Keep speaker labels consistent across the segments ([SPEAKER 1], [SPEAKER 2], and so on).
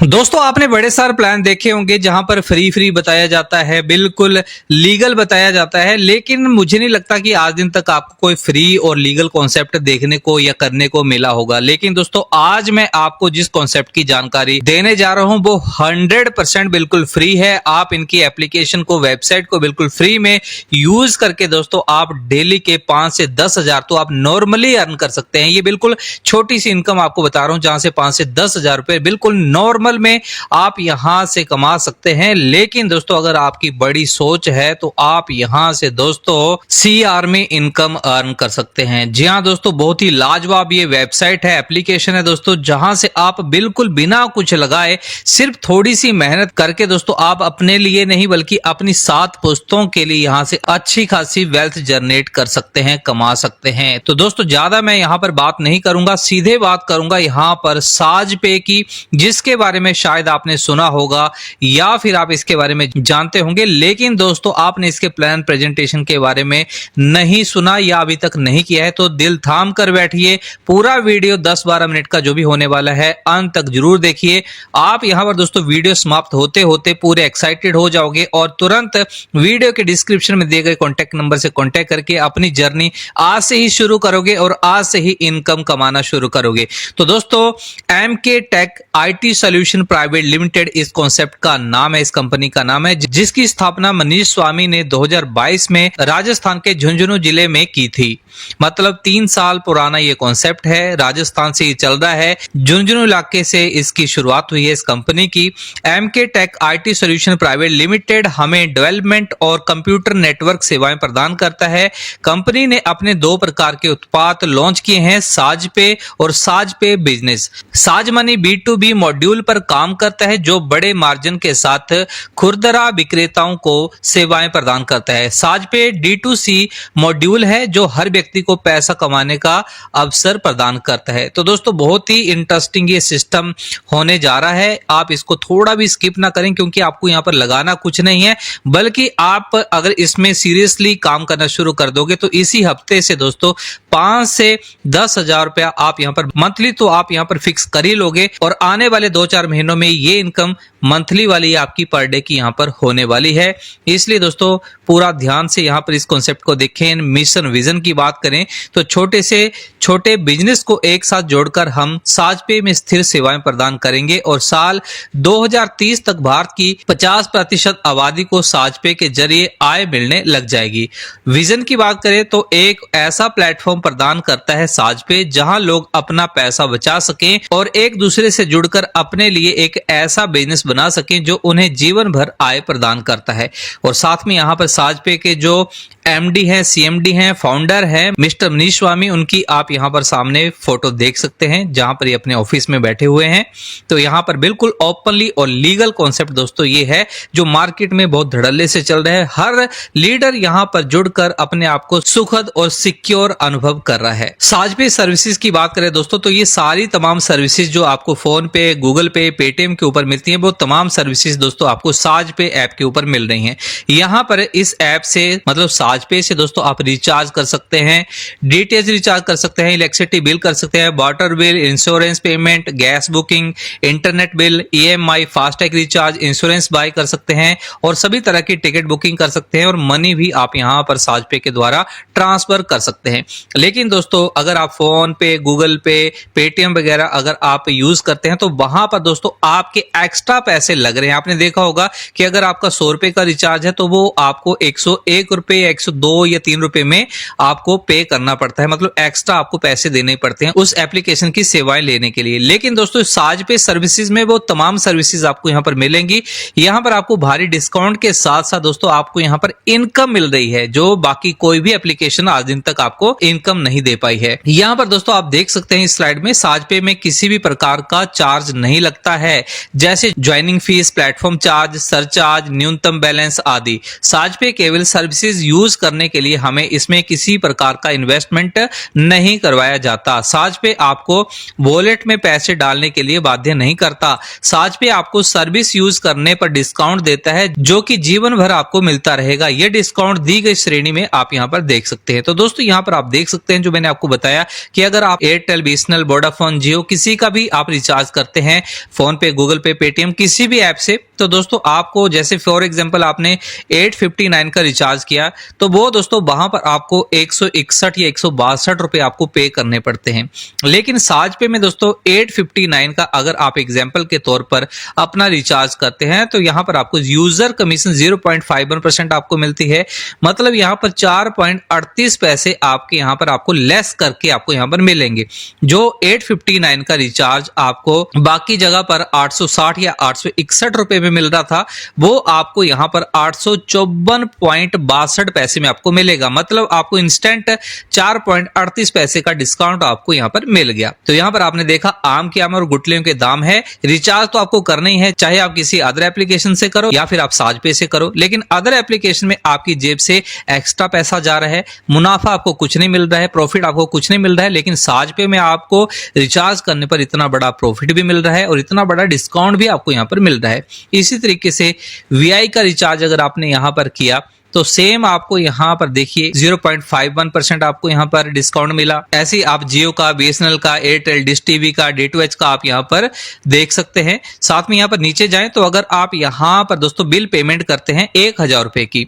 [SPEAKER 1] दोस्तों आपने बड़े सारे प्लान देखे होंगे जहां पर फ्री बताया जाता है, बिल्कुल लीगल बताया जाता है, लेकिन मुझे नहीं लगता कि आज दिन तक आपको कोई फ्री और लीगल कॉन्सेप्ट देखने को या करने को मिला होगा। लेकिन दोस्तों आज मैं आपको जिस कॉन्सेप्ट की जानकारी देने जा रहा हूं वो 100% बिल्कुल फ्री है। आप इनकी एप्लीकेशन को, वेबसाइट को बिल्कुल फ्री में यूज करके दोस्तों आप डेली के 5 से 10 हजार तो आप नॉर्मली अर्न कर सकते हैं। ये बिल्कुल छोटी सी इनकम आपको बता रहा हूं जहां से 5 से 10 हजार रुपए बिल्कुल नॉर्मल में आप यहां से कमा सकते हैं। लेकिन दोस्तों अगर आपकी बड़ी सोच है तो आप यहां से दोस्तों सीआर में इनकम अर्न कर सकते हैं। जी हां दोस्तों, बहुत ही लाजवाब ये वेबसाइट है, एप्लीकेशन है दोस्तों, जहां से आप बिल्कुल बिना कुछ लगाए सिर्फ थोड़ी सी मेहनत करके दोस्तों आप अपने लिए नहीं बल्कि अपनी 7 पुश्तों के लिए यहां से अच्छी खासी वेल्थ जनरेट कर सकते हैं, कमा सकते हैं। तो दोस्तों ज्यादा मैं यहां पर बात नहीं करूंगा, सीधे बात करूंगा यहां पर साज पे की, जिसके बारे में शायद आपने सुना होगा या फिर आप इसके बारे में जानते होंगे, लेकिन दोस्तों आपने इसके प्लान प्रेजेंटेशन के बारे में नहीं सुना या अभी तक नहीं किया है तो दिल थाम कर बैठिए। पूरा वीडियो 10-12 मिनट का जो भी होने वाला है अंत तक जरूर देखिए। आप यहां पर दोस्तों वीडियो समाप्त होते होते पूरे एक्साइटेड हो जाओगे और तुरंत वीडियो के डिस्क्रिप्शन में दिए गए कॉन्टैक्ट नंबर से कॉन्टैक्ट करके अपनी जर्नी आज से ही शुरू करोगे और आज से ही इनकम कमाना शुरू करोगे। तो दोस्तों MK tech IT solution private limited इस कॉन्सेप्ट का नाम है, इस कंपनी का नाम है, जिसकी स्थापना मनीष स्वामी ने 2022 में राजस्थान के झुंझुनू जिले में की थी। मतलब 3 साल पुराना ये कॉन्सेप्ट है, राजस्थान से ये चल रहा है, झुंझुनू इलाके से इसकी शुरुआत हुई है इस कंपनी की। MK tech IT solution private limited हमें डेवलपमेंट और कंप्यूटर नेटवर्क सेवाएं प्रदान करता है। कंपनी ने अपने 2 प्रकार के उत्पाद लॉन्च किए हैं, साज पे और साज पे बिजनेस। साज मनी B2B मॉड्यूल पर काम करता है जो बड़े मार्जिन के साथ खुदरा विक्रेताओं को सेवाएं प्रदान करता है। साज पे D2C मॉड्यूल है जो हर व्यक्ति को पैसा कमाने का अवसर प्रदान करता है। तो दोस्तों बहुत ही इंटरेस्टिंग ये सिस्टम होने जा रहा है, आप इसको थोड़ा भी स्किप ना करें क्योंकि आपको यहाँ पर लगाना कुछ नहीं है, बल्कि आप अगर इसमें सीरियसली काम करना शुरू कर दोगे तो इसी हफ्ते से दोस्तों 5 से 10 हजार रुपया आप यहाँ पर मंथली तो आप यहाँ पर फिक्स कर ही लोगे और आने वाले 2-4 महीनों में ये इनकम मंथली वाली आपकी पर डे की यहाँ पर होने वाली है। इसलिए दोस्तों पूरा ध्यान से यहाँ पर इस कॉन्सेप्ट को देखें। मिशन विजन की बात करें तो छोटे से छोटे बिजनेस को एक साथ जोड़कर हम साज पे में स्थिर सेवाएं प्रदान करेंगे और साल 2030 तक भारत की 50% आबादी को साज पे के जरिए आय मिलने लग जाएगी। विजन की बात करें तो एक ऐसा प्लेटफॉर्म प्रदान करता है साज पे जहां लोग अपना पैसा बचा सकें और एक दूसरे से जुड़कर अपने लिए एक ऐसा बिजनेस बना सकें जो उन्हें जीवन भर आय प्रदान करता है। और साथ में यहाँ पर साज पे के जो एमडी हैं, सीएमडी हैं, फाउंडर हैं मिस्टर मनीष स्वामी, उनकी आप यहाँ पर सामने फोटो देख सकते हैं जहां पर ये अपने ऑफिस में बैठे हुए हैं। तो यहाँ पर बिल्कुल ओपनली और लीगल कॉन्सेप्ट दोस्तों ये है जो मार्केट में बहुत धड़ल्ले से चल रहा है। हर लीडर यहाँ पर जुड़कर अपने आप को सुखद और सिक्योर अनुभव कर रहा है। साज पे सर्विसेज की बात करें दोस्तों तो ये सारी तमाम सर्विसेज जो आपको फोन पे, गूगल पे, पेटीएम के ऊपर मिलती हैं वो तमाम सर्विसेज दोस्तों आपको साज पे ऐप के ऊपर मिल रही हैं। यहाँ पर इस ऐप से मतलब साज पे से दोस्तों आप रिचार्ज कर सकते हैं, डीटीएच रिचार्ज कर सकते हैं, इलेक्ट्रिसिटी बिल कर सकते हैं, water bill, insurance payment, gas booking, internet bill, EMI, FASTag recharge, insurance buy कर सकते हैं और सभी तरह की टिकट बुकिंग कर सकते हैं और मनी भी आप यहाँ पर साज पे के द्वारा ट्रांसफर कर सकते हैं। लेकिन दोस्तों अगर आप फोन पे, गूगल पे, पेटीएम वगैरह अगर आप यूज करते हैं तो वहां पर दोस्तों आपके एक्स्ट्रा पैसे लग रहे हैं। आपने देखा होगा कि अगर आपका 100 रुपए का रिचार्ज है तो वो आपको 101 रुपए या 102 या 3 रुपए में आपको पे करना पड़ता है, मतलब एक्स्ट्रा आपको पैसे देने पड़ते हैं उस एप्लीकेशन की सेवाएं लेने के लिए। लेकिन दोस्तों साज पे सर्विसेज में वो तमाम सर्विसेज आपको यहाँ पर मिलेंगी। यहाँ पर आपको भारी डिस्काउंट के साथ साथ दोस्तों आपको यहाँ पर इनकम मिल रही है जो बाकी कोई भी एप्लीकेशन आज दिन तक आपको इनकम नहीं दे पाई है। यहाँ पर दोस्तों आप देख सकते हैं इस स्लाइड में साज पे में किसी भी प्रकार का चार्ज नहीं लगता है, जैसे joining fees, platform charge, surcharge, न्यूनतम बैलेंस आदि। साज पे केवल सर्विसेज यूज यूज करने के लिए हमें इसमें किसी प्रकार का इन्वेस्टमेंट नहीं करवाया जाता। साज पे आपको वॉलेट में पैसे डालने के लिए बाध्य नहीं करता। साज पे आपको सर्विस यूज करने पर डिस्काउंट देता है जो कि जीवन भर आपको मिलता रहेगा। यह डिस्काउंट दी गई श्रेणी में आप यहां पर देख सकते हैं। तो दोस्तों यहां पर आप देख सकते हैं जो मैंने आपको बताया कि अगर आप एयरटेल, बीएसएनएल, वोडाफोन, जियो किसी का भी आप रिचार्ज करते हैं फोन पे, गूगल पे, पेटीएम किसी भी ऐप से, तो दोस्तों आपको जैसे फॉर एग्जांपल आपने 859 का रिचार्ज किया तो वो दोस्तों वहां पर आपको 161 या 162 रुपए आपको पे करने पड़ते हैं। लेकिन साज पे में दोस्तों 859 का अगर आप एग्जांपल के तौर पर अपना रिचार्ज करते हैं तो यहां पर आपको यूजर कमीशन 0.51% आपको मिलती है। मतलब यहां पर 4.38 पैसे आपके यहां पर आपको लेस करके आपको यहां पर मिलेंगे। जो 859 का रिचार्ज आपको बाकी जगह पर 860 या 861 रुपए में मिल रहा था वो आपको यहां पर 854.62 पैसे में आपको मिलेगा। मतलब आपको इंस्टेंट 4.38 पैसे का डिस्काउंट आपको यहां पर मिल गया। तो यहां पर आपने देखा आम के आम और गुटलियों के दाम है। रिचार्ज तो आपको करना ही है, चाहे आप किसी अदर एप्लीकेशन से करो या फिर आप साज पे से करो। लेकिन अदर एप्लीकेशन में आपकी जेब से एक्स्ट्रा पैसा जा रहा है, मुनाफा आपको कुछ नहीं मिल रहा है, प्रॉफिट आपको कुछ नहीं मिल रहा है। लेकिन साज पे में आपको रिचार्ज करने पर इतना बड़ा प्रॉफिट भी मिल रहा है और इतना बड़ा डिस्काउंट भी आपको यहां पर मिल रहा है। इसी तरीके से वीआई का रिचार्ज अगर आपने यहां पर किया तो सेम आपको यहां पर देखिए 0.51% आपको यहां पर डिस्काउंट मिला। ऐसे ही आप जियो का, बीएसएनएल का, एयरटेल, डिश टीवी का, D2H का आप यहां पर देख सकते हैं। साथ में यहां पर नीचे जाएं तो अगर आप यहां पर दोस्तों बिल पेमेंट करते हैं 1000 रुपए की,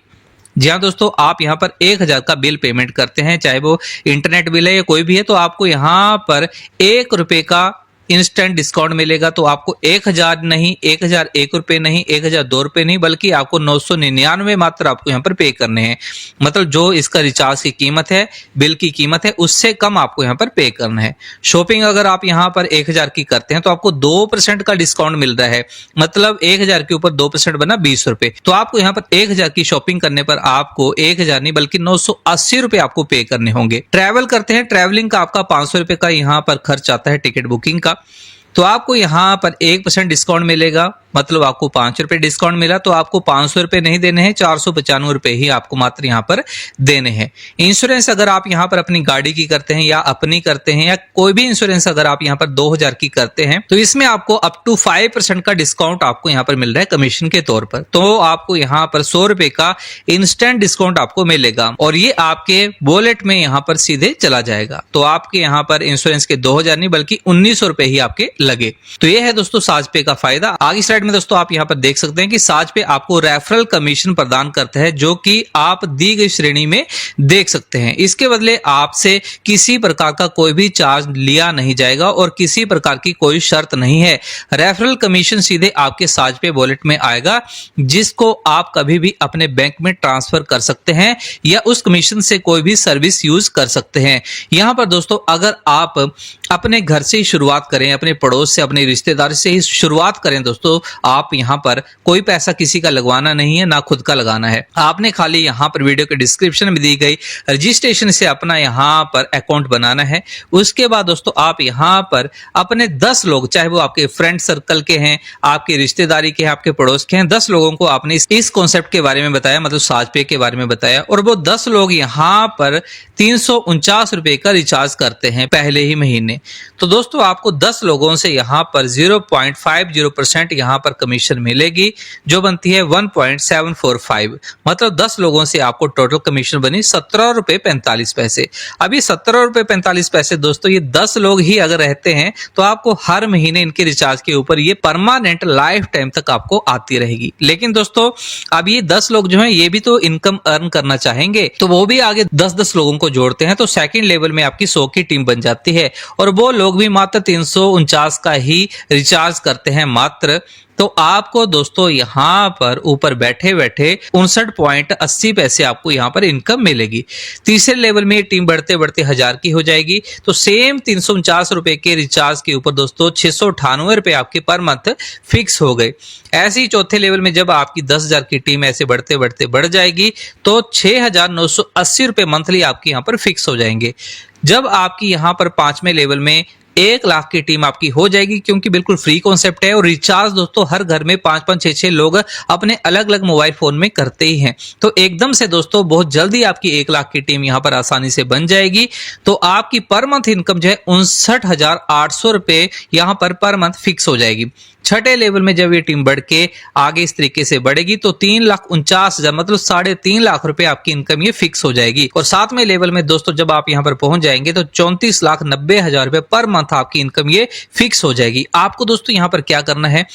[SPEAKER 1] जी हाँ दोस्तों आप यहां पर 1000 का बिल पेमेंट करते हैं, चाहे वो इंटरनेट बिल है या कोई भी है, तो आपको यहां पर 1 रुपए का इंस्टेंट डिस्काउंट मिलेगा। तो आपको 1000 नहीं, 1001 रुपए नहीं, 1002 रुपए नहीं, बल्कि आपको 999 मात्र आपको यहां पर पे करने हैं। मतलब जो इसका रिचार्ज की कीमत है, बिल की कीमत है, उससे कम आपको यहां पर पे करना है। शॉपिंग अगर आप यहां पर 1000 की करते हैं तो आपको 2% का डिस्काउंट मिल रहा है। मतलब 1000 के ऊपर 2% बना 20 रुपए। तो आपको यहां पर 1000 की शॉपिंग करने पर आपको 1000 नहीं बल्कि 980 रुपए आपको पे करने होंगे। ट्रैवल करते हैं, ट्रैवलिंग का आपका 500 रुपए का यहां पर खर्च आता है टिकट बुकिंग का, तो आपको यहां पर 1% डिस्काउंट मिलेगा। मतलब आपको 5 रुपए डिस्काउंट मिला तो आपको 500 रुपए नहीं देने हैं, 495 रुपए ही आपको मात्र यहां पर देने हैं। इंश्योरेंस अगर आप यहां पर अपनी गाड़ी की करते हैं या अपनी करते हैं या कोई भी इंश्योरेंस अगर आप यहां पर 2000 की करते हैं तो इसमें आपको अप टू 5% का डिस्काउंट आपको यहां पर मिल रहा है कमीशन के तौर पर। तो आपको यहां पर 100 रुपए का इंस्टेंट डिस्काउंट आपको मिलेगा और ये आपके वॉलेट में यहां पर सीधे चला जाएगा। तो आपके यहां पर इंश्योरेंस के 2000 नहीं बल्कि 1900 रुपए ही आपके लगे। तो ये है दोस्तों साज पे का फायदा। आगे स्लाइड में दोस्तों आप यहां पर देख सकते हैं कि साज पे आपको रेफरल कमीशन प्रदान करता है जो कि आप दी गई श्रेणी में देख सकते हैं। इसके बदले आपसे किसी प्रकार का कोई भी चार्ज लिया नहीं जाएगा और किसी प्रकार की कोई शर्त नहीं है। रेफरल कमीशन सीधे आपके साज पे वॉलेट में आएगा जिसको आप कभी भी अपने बैंक में ट्रांसफर कर सकते हैं या उस कमीशन से कोई भी सर्विस यूज कर सकते हैं। यहां पर दोस्तों अगर आप अपने घर से ही शुरुआत करें, अपने पड़ोस से, अपने रिश्तेदार से ही शुरुआत करें दोस्तों, आप यहां पर कोई पैसा किसी का लगवाना नहीं है, ना खुद का लगाना है। आपने खाली यहां पर वीडियो के डिस्क्रिप्शन में दी गई रजिस्ट्रेशन से अपना यहां पर अकाउंट बनाना है। उसके बाद दोस्तों आप यहां पर अपने 10 लोग, चाहे वो आपके फ्रेंड सर्कल के हैं, आपके रिश्तेदारी के हैं, आपके पड़ोस के हैं, 10 लोगों को आपने इस कॉन्सेप्ट के बारे में बताया, मतलब साज पे के बारे में बताया और वो 10 लोग यहां पर 349 रुपए का रिचार्ज करते हैं पहले ही महीने। तो दोस्तों आपको 10 लोगों से यहां पर 0.50% यहां पर कमीशन मिलेगी जो बनती है 1.745। मतलब 10 लोगों से आपको टोटल कमीशन बनी 17 रुपए 45 पैसे। अभी 17 रुपए 45 पैसे दोस्तों ये 10 लोग ही अगर रहते हैं तो आपको हर महीने इनके रिचार्ज के ऊपर ये परमानेंट लाइफ टाइम तक आपको आती रहेगी। लेकिन दोस्तों अब ये 10 लोग जो हैं ये भी तो इनकम अर्न करना चाहेंगे तो वो भी आगे 10-10 लोगों को जोड़ते हैं तो सेकंड लेवल में आपकी 100 की टीम बन जाती है और वो लोग भी मात्र 349 का ही रिचार्ज करते हैं मात्र। तो आपको दोस्तों यहां पर ऊपर बैठे बैठे 59.80 पैसे आपको यहां पर इनकम मिलेगी। तीसरे लेवल में टीम बढ़ते बढ़ते 1000 की हो जाएगी तो सेम 349 रुपए के रिचार्ज के ऊपर दोस्तों 698 रुपए आपके पर मंथ फिक्स हो गए। ऐसे ही चौथे लेवल में जब आपकी 10,000 की टीम ऐसे बढ़ते बढ़ते बढ़ जाएगी तो 6,980 रुपए मंथली आपके यहां पर फिक्स हो जाएंगे। जब आपकी यहां पर 5वें लेवल में 1 लाख की टीम आपकी हो जाएगी, क्योंकि बिल्कुल फ्री कॉन्सेप्ट है और रिचार्ज दोस्तों हर घर में 5-5 6-6 लोग अपने अलग अलग मोबाइल फोन में करते ही हैं। तो एकदम से दोस्तों बहुत जल्दी आपकी 1 लाख की टीम यहां पर आसानी से बन जाएगी। तो आपकी पर मंथ इनकम जो है 59,800 रुपए यहां पर मंथ फिक्स हो जाएगी। छठे लेवल में जब ये टीम बढ़ के आगे इस तरीके से बढ़ेगी तो 3,49,000 मतलब 3.5 लाख रुपए आपकी इनकम ये फिक्स हो जाएगी। और 7वें लेवल में दोस्तों जब आप यहां पर पहुंच जाएंगे तो 34,90,000 रुपए पर मंथ आपकी इनकम ये फिक्स हो जाएगी। आपको दोस्तों यहां पर क्या करना है,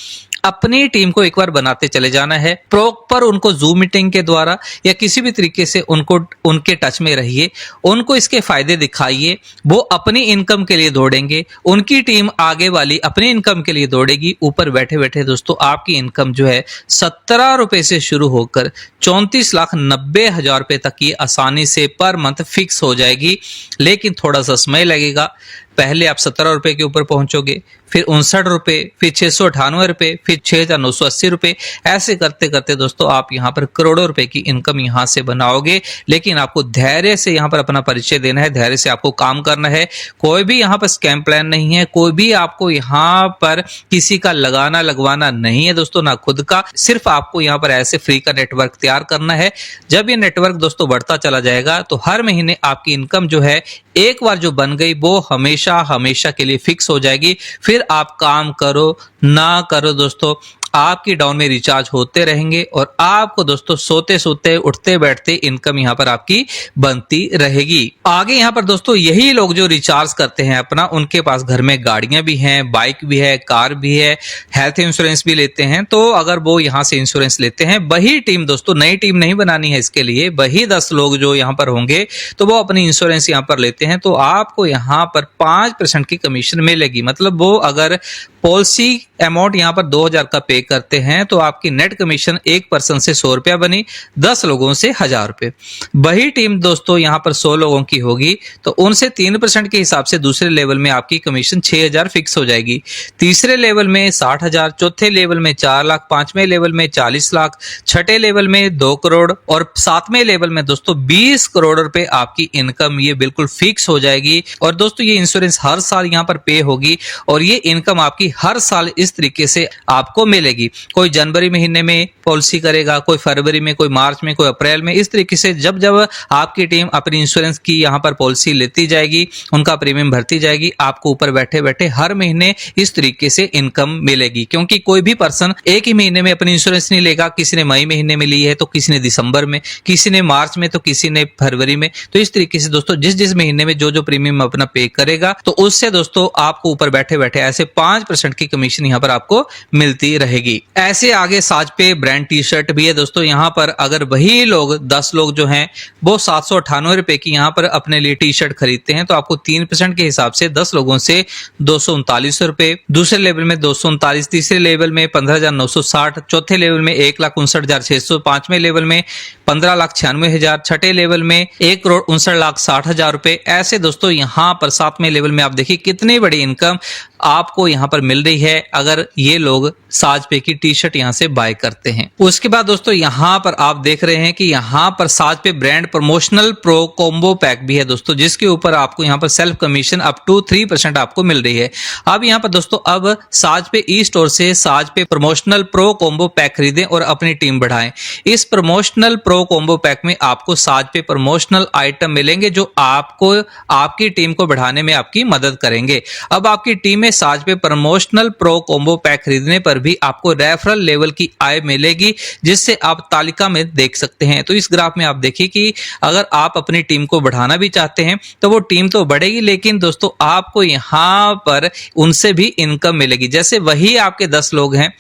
[SPEAKER 1] अपनी टीम को एक बार बनाते चले जाना है, प्रॉपर उनको जूम मीटिंग के द्वारा या किसी भी तरीके से उनको उनके टच में रहिए, उनको इसके फायदे दिखाइए, वो अपनी इनकम के लिए दौड़ेंगे, उनकी टीम आगे वाली अपनी इनकम के लिए दौड़ेगी। ऊपर बैठे बैठे दोस्तों आपकी इनकम जो है 17 रुपए से शुरू होकर 34,90,000 रुपए तक की आसानी से पर मंथ फिक्स हो जाएगी। लेकिन थोड़ा सा समय लगेगा, पहले आप 17 रुपए के ऊपर पहुंचोगे, फिर 59 रुपए, फिर 698 रुपए, फिर 6,980 रुपए, ऐसे करते करते दोस्तों आप यहां पर करोड़ों रुपए की इनकम यहां से बनाओगे। लेकिन आपको धैर्य से यहां पर अपना परिचय देना है, धैर्य से आपको काम करना है। कोई भी यहां पर स्कैम प्लान नहीं है, कोई भी आपको यहां पर किसी का लगाना लगवाना नहीं है दोस्तों, ना खुद का। सिर्फ आपको यहां पर ऐसे फ्री का नेटवर्क तैयार करना है। जब ये नेटवर्क दोस्तों बढ़ता चला जाएगा तो हर महीने आपकी इनकम जो है एक बार जो बन गई वो हमेशा हमेशा के लिए फिक्स हो जाएगी। फिर आप काम करो ना करो दोस्तों, आपकी डाउन में रिचार्ज होते रहेंगे और आपको दोस्तों सोते सोते उठते बैठते इनकम यहां पर आपकी बनती रहेगी। आगे यहां पर दोस्तों यही लोग जो रिचार्ज करते हैं अपना, उनके पास घर में गाड़ियां भी हैं, बाइक भी है, कार भी है, हेल्थ इंश्योरेंस भी लेते हैं। तो अगर वो यहां से इंश्योरेंस लेते हैं, वही टीम दोस्तों, नई टीम नहीं बनानी है इसके लिए, वही 10 लोग जो यहां पर होंगे तो वो अपनी इंश्योरेंस यहां पर लेते हैं, तो आपको यहां पर 5% की कमीशन मिलेगी। मतलब वो अगर पॉलिसी अमाउंट यहां पर 2,000 का पे करते हैं तो आपकी नेट कमीशन 1 पर्सन से 100 रुपया बनी, 10 लोगों से 1,000 रुपए। वही टीम दोस्तों यहां पर 100 लोगों की होगी तो उनसे 3% के हिसाब से दूसरे लेवल में आपकी कमीशन 6,000 फिक्स हो जाएगी। तीसरे लेवल में 60,000, चौथे लेवल में 4 लाख, 5वें लेवल में 40 लाख, छठे लेवल में 2 करोड़ और 7वें लेवल में दोस्तों 20 करोड़ रुपए आपकी इनकम ये बिल्कुल फिक्स हो जाएगी। और दोस्तों ये इंश्योरेंस हर साल यहां पर पे होगी और ये इनकम आपकी हर साल इस तरीके से आपको मिलेगी। कोई जनवरी महीने में पॉलिसी करेगा, कोई फरवरी में, कोई मार्च में, कोई अप्रैल में, इस तरीके से जब जब आपकी टीम अपनी इंश्योरेंस की यहां पर पॉलिसी लेती जाएगी, उनका प्रीमियम भरती जाएगी, आपको ऊपर बैठे बैठे हर महीने इस तरीके से इनकम मिलेगी। क्योंकि कोई भी पर्सन एक ही महीने में अपनी इंश्योरेंस नहीं लेगा, किसी ने मई महीने में ली है तो किसी ने दिसंबर में, किसी ने मार्च में तो किसी ने फरवरी में। तो इस तरीके से दोस्तों जिस जिस महीने में जो जो प्रीमियम अपना पे करेगा तो उससे दोस्तों आपको ऊपर बैठे बैठे ऐसे 5% की कमीशन यहां पर आपको मिलती रहेगी। ऐसे आगे साज पे ब्रांड टी शर्ट भी है दोस्तों। यहां पर अगर वही लोग 10 लोग जो हैं वो 798 रुपए की यहां पर अपने लिए टी शर्ट खरीदते हैं तो आपको 3% के हिसाब से 10 लोगों से 239 रुपए, दूसरे लेवल में 239, तीसरे लेवल में 15,960, चौथे लेवल में 1,59,600, 5वें लेवल में 15,96,000, छठे लेवल में 1,59,60,000 रुपए। ऐसे दोस्तों यहां पर 7वें लेवल में आप देखिए कितनी बड़ी इनकम आपको यहां पर मिल रही है अगर ये लोग साज पे की टी शर्ट यहां से बाय करते हैं। उसके बाद दोस्तों यहां पर आप देख रहे हैं कि यहां पर साज पे brand promotional pro combo pack भी है दोस्तों, जिसके ऊपर आपको यहां पर सेल्फ कमीशन अप टू 3% आपको मिल रही है। अब यहां पर दोस्तों अब साज पे ई स्टोर से साज पे प्रमोशनल प्रो कॉम्बो पैक खरीदें और अपनी टीम बढ़ाएं। इस प्रमोशनल प्रो कॉम्बो पैक में आपको साज पे प्रमोशनल आइटम मिलेंगे जो आपको आपकी टीम को बढ़ाने में आपकी मदद करेंगे। अब आपकी टीम में साज पे प्रमोशनल प्रो कॉम्बो पैक खरीदने पर भी आपको रेफरल लेवल की आय मिलेगी, जिससे आप तालिका में देख सकते हैं। तो इस ग्राफ में आप देखिए कि अगर आप अपनी टीम को बढ़ाना भी चाहते हैं तो वो टीम तो बढ़ेगी, लेकिन दोस्तों आपको यहां पर उनसे भी इनकम मिलेगी। जैसे वही आपके 10 लोग हैं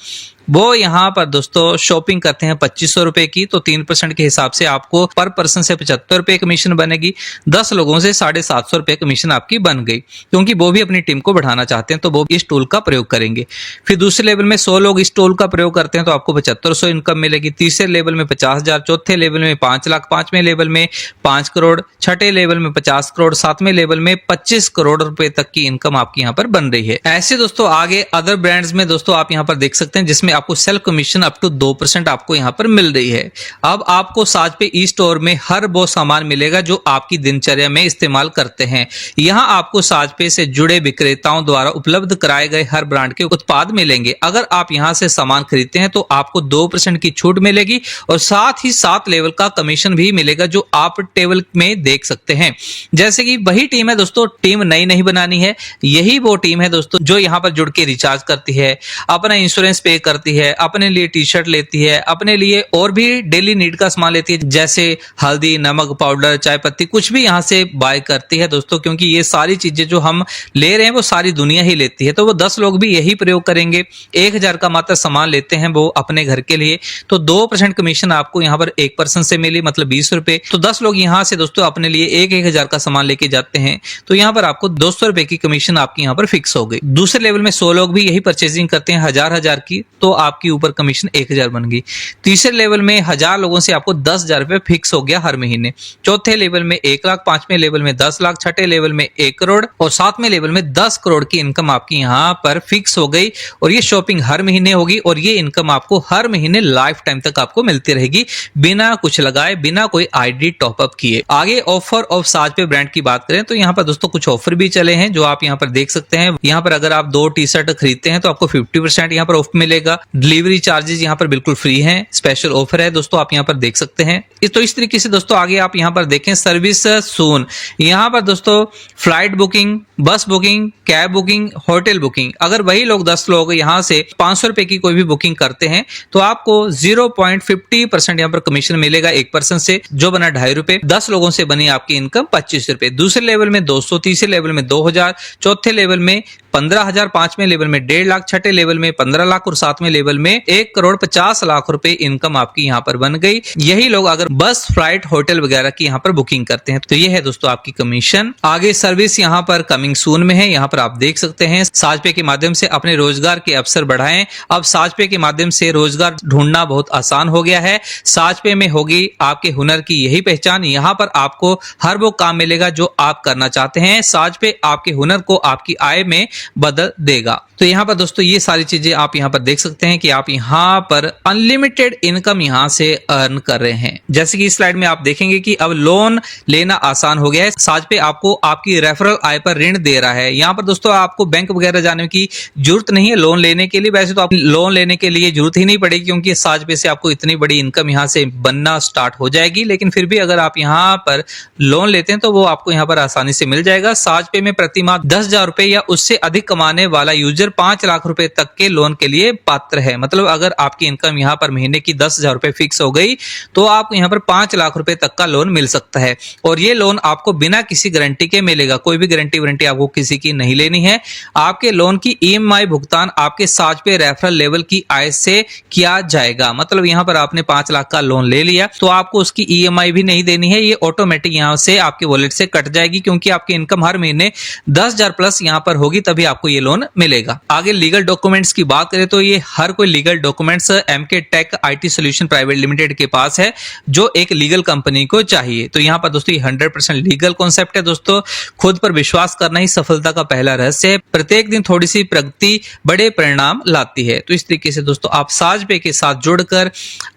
[SPEAKER 1] वो यहां पर दोस्तों शॉपिंग करते हैं 2,500 रुपए की, तो 3% के हिसाब से आपको पर पर्सन से 75 रुपए कमीशन बनेगी। 10 लोगों से 750 रुपए कमीशन आपकी बन गई, क्योंकि वो भी अपनी टीम को बढ़ाना चाहते हैं तो वो इस टूल का प्रयोग करेंगे। फिर दूसरे लेवल में 100 लोग इस टूल का प्रयोग करते हैं तो आपको 7,500 इनकम मिलेगी। तीसरे लेवल में 50,000, चौथे लेवल में 5 लाख, 5वें लेवल में 5 करोड़, छठे लेवल में 50 करोड़, 7वें लेवल में 25 करोड़ रुपए तक की इनकम आपकी यहां पर बन रही है। ऐसे दोस्तों आगे अदर ब्रांड्स में दोस्तों आप यहां पर देख सकते हैं जिसमें आपको सेल्फ कमीशन अप टू 2% आपको यहाँ पर मिल रही है। अब आपको साज पे ई स्टोर में हर वो सामान मिलेगा जो आपकी दिनचर्या में इस्तेमाल करते हैं। यहाँ आपको साज पे से जुड़े विक्रेताओं द्वारा उपलब्ध कराए गए हर ब्रांड के उत्पाद मिलेंगे। अगर आप यहाँ से सामान खरीदते हैं तो आपको 2% की छूट मिलेगी और साथ ही 7 लेवल का कमीशन भी मिलेगा जो आप टेबल में देख सकते हैं। जैसे कि वही टीम है दोस्तों, टीम नई नहीं बनानी है, यही वो टीम है दोस्तों जो यहाँ पर जुड़ के रिचार्ज करती है, अपना इंश्योरेंस पे करती है, अपने लिए टी शर्ट लेती है, अपने लिए और भी डेली नीड का सामान लेती है जैसे हल्दी, नमक, पाउडर, चाय पत्ती, कुछ भी यहाँ से बाय करती है दोस्तों। क्योंकि ये सारी चीजें जो हम ले रहे हैं वो सारी दुनिया ही लेती है, तो वो 10 लोग भी यही प्रयोग करेंगे। 1000 का मात्र सामान लेते हैं वो अपने घर के लिए, तो 2% कमीशन आपको यहाँ पर एक पर्सन से मिली, मतलब 20 रुपए। तो 10 लोग यहाँ से दोस्तों अपने लिए 1000 का सामान लेके जाते हैं, तो यहाँ पर आपको 200 रुपए की कमीशन आपकी यहाँ पर फिक्स हो गई। दूसरे लेवल में 100 लोग भी यही परचेजिंग करते हैं 1000 की, तो आपकी ऊपर कमीशन 1000 बन गई। तीसरे लेवल में 1000 लोगों से आपको 10,000 रुपए फिक्स हो गया हर महीने। चौथे लेवल में 1 लाख, पांचवें लेवल में 10 लाख, छठे लेवल में 1 करोड़ और सातवें लेवल में 10 करोड़ की इनकम आपकी यहाँ पर फिक्स हो गई। और ये शॉपिंग हर महीने होगी और ये इनकम आपको हर महीने लाइफ टाइम तक आपको मिलती रहेगी, बिना कुछ लगाए, बिना कोई आईडी टॉपअप किए। आगे ऑफर ऑफ साज पे ब्रांड की बात करें तो यहाँ पर दोस्तों कुछ ऑफर भी चले हैं जो आप यहाँ पर देख सकते हैं। यहाँ पर अगर आप 2 टी शर्ट खरीदते हैं तो आपको 50% यहाँ पर ऑफ मिलेगा। डिलीवरी चार्जेस यहाँ पर बिल्कुल फ्री हैं, स्पेशल ऑफर है दोस्तों, आप यहाँ पर देख सकते हैं। तो इस तरीके से दोस्तों आगे आप यहाँ पर देखें सर्विस सून, यहाँ पर दोस्तों फ्लाइट बुकिंग, बस booking, cab booking, hotel booking, अगर वही लोग 10 लोग यहाँ से 500 रुपए की कोई भी बुकिंग करते हैं तो आपको 0.50% यहाँ पर कमीशन मिलेगा एक पर्सन से, जो बना 2.5 रुपए। 10 लोगों से बनी आपकी इनकम 25 रुपए। दूसरे लेवल में 200, तीसरे लेवल में 2000, चौथे लेवल में 15,000, पांचवें लेवल में 1.5 लाख, छठे लेवल में 15 लाख और सातवें लेवल में 1 करोड़ 50 लाख रुपए इनकम आपकी यहाँ पर बन गई। यही लोग अगर बस, फ्लाइट, होटल वगैरह की यहाँ पर बुकिंग करते हैं तो ये है दोस्तों आपकी कमीशन। आगे सर्विस यहाँ पर कमिंग सून में है, यहाँ पर आप देख सकते हैं। साजपे के माध्यम से अपने रोजगार के अवसर बढ़ाएं। अब साजपे के माध्यम से रोजगार ढूंढना बहुत आसान हो गया है। साजपे में होगी आपके हुनर की यही पहचान। यहाँ पर आपको हर वो काम मिलेगा जो आप करना चाहते हैं। साजपे आपके हुनर को आपकी आय में बदल देगा। तो यहाँ पर दोस्तों ये सारी चीजें आप यहाँ पर देख सकते हैं कि आप यहाँ पर अनलिमिटेड इनकम यहाँ से अर्न कर रहे हैं। जैसे कि इस स्लाइड में आप देखेंगे कि अब लोन लेना आसान हो गया है। साजपे आपको आपकी रेफरल आय पर ऋण दे रहा है। यहाँ पर दोस्तों आपको बैंक वगैरह जाने की जरूरत नहीं है लोन लेने के लिए। वैसे तो आप लोन लेने के लिए जरूरत ही नहीं पड़ेगी क्योंकि साजपे से आपको इतनी बड़ी इनकम यहाँ से बनना स्टार्ट हो जाएगी। लेकिन फिर भी अगर आप यहाँ पर लोन लेते हैं तो वो आपको यहाँ पर आसानी से मिल जाएगा। साजपे में प्रति माह 10,000 रुपए या उससे अधिक कमाने वाला यूजर 5 लाख रुपए तक के लोन के लिए पात्र है। मतलब अगर आपकी इनकम यहाँ पर महीने की 10,000 रुपए फिक्स हो गई तो आपको यहाँ पर 5 लाख रुपए तक का लोन मिल सकता है। और ये लोन आपको बिना किसी गारंटी के मिलेगा। कोई भी गारंटी वारंटी आपको किसी की नहीं लेनी है। आपके लोन की ईएमआई भुगतान आपके साजपे रेफरल लेवल की आय से किया जाएगा। मतलब यहाँ पर आपने 5 लाख का लोन ले लिया तो आपको उसकी ईएमआई भी नहीं देनी है, ये ऑटोमेटिक यहाँ से आपके वॉलेट से कट जाएगी क्योंकि आपकी इनकम हर महीने 10,000 प्लस यहाँ पर होगी तभी आपको ये लोन मिलेगा। आगे लीगल डॉक्यूमेंट्स की बात करें तो ये हर कोई legal documents MK tech IT solution private limited के पास है जो एक लीगल कंपनी को चाहिए। तो यहाँ पर दोस्तों ये 100% लीगल कॉन्सेप्ट है दोस्तों। खुद पर विश्वास करना ही सफलता का पहला रहस्य है। प्रत्येक दिन थोड़ी सी प्रगति बड़े परिणाम लाती है। तो इस तरीके से दोस्तों आप साजपे के साथ जुड़कर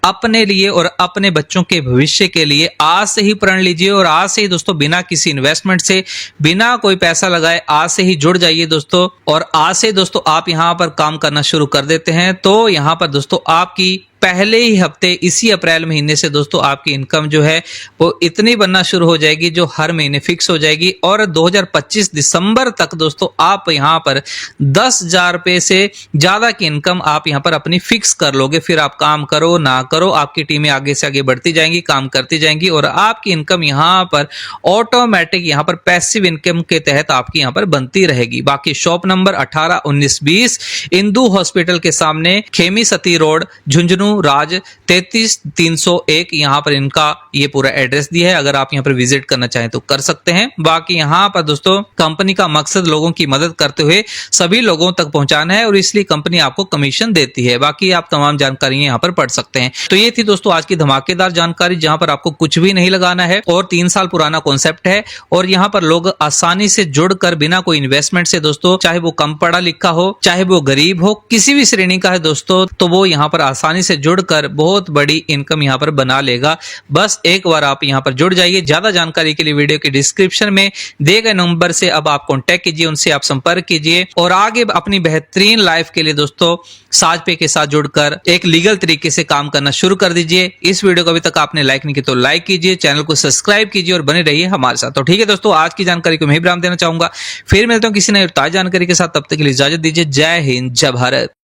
[SPEAKER 1] अपने लिए और अपने बच्चों के भविष्य के लिए आज से ही प्रण लीजिए और आज से ही दोस्तों बिना किसी इन्वेस्टमेंट से, बिना कोई पैसा लगाए आज से ही जुड़ जाइए दोस्तों। और आज से दोस्तों आप यहाँ पर काम करना शुरू कर देते हैं तो यहाँ पर दोस्तों आपकी पहले ही हफ्ते इसी अप्रैल महीने से दोस्तों आपकी इनकम जो है वो इतनी बनना शुरू हो जाएगी जो हर महीने फिक्स हो जाएगी। और 2025 दिसंबर तक दोस्तों आप यहाँ पर 10,000 रुपए से ज्यादा की इनकम आप यहाँ पर अपनी फिक्स कर लोगे। फिर आप काम करो ना करो, आपकी टीमें आगे से आगे बढ़ती जाएंगी, काम करती जाएंगी और आपकी इनकम यहाँ पर ऑटोमेटिक यहाँ पर पैसिव इनकम के तहत आपकी यहाँ पर बनती रहेगी। बाकी शॉप नंबर 18, 19, 20 इंदू हॉस्पिटल के सामने, खेमी सती रोड, झुंझुनू राज 33,301 यहाँ पर इनका ये पूरा एड्रेस दिया है। अगर आप यहाँ पर विजिट करना चाहें तो कर सकते हैं। बाकी यहाँ पर दोस्तों कंपनी का मकसद लोगों की मदद करते हुए सभी लोगों तक पहुंचाना है और इसलिए कंपनी आपको कमीशन देती है। बाकी आप तमाम जानकारी यहाँ पर पढ़ सकते हैं। तो ये थी दोस्तों आज की धमाकेदार जानकारी, जहां पर आपको कुछ भी नहीं लगाना है और 3 साल पुराना कॉन्सेप्ट है और यहाँ पर लोग आसानी से जुड़कर बिना कोई इन्वेस्टमेंट से दोस्तों, चाहे वो कम पढ़ा लिखा हो, चाहे वो गरीब हो, किसी भी श्रेणी का है दोस्तों, तो वो यहाँ पर आसानी से जुड़कर बहुत बड़ी इनकम यहाँ पर बना लेगा। बस एक बार आप यहाँ पर जुड़ जाइए। ज्यादा जानकारी के लिए वीडियो के डिस्क्रिप्शन में दिए गए नंबर से अब आप कॉन्टैक्ट कीजिए, उनसे आप संपर्क कीजिए और आगे अपनी बेहतरीन लाइफ के लिए दोस्तों साजपे के साथ जुड़कर एक लीगल तरीके से काम करना शुरू कर दीजिए। इस वीडियो को अभी तक आपने लाइक नहीं किया तो लाइक कीजिए, चैनल को सब्सक्राइब कीजिए और बने रहिए हमारे साथ। तो ठीक है दोस्तों, आज की जानकारी को मैं विराम देना चाहूंगा। फिर मिलता हूं किसी नई ताजा जानकारी के साथ, तब तक के लिए इजाजत दीजिए। जय हिंद, जय भारत।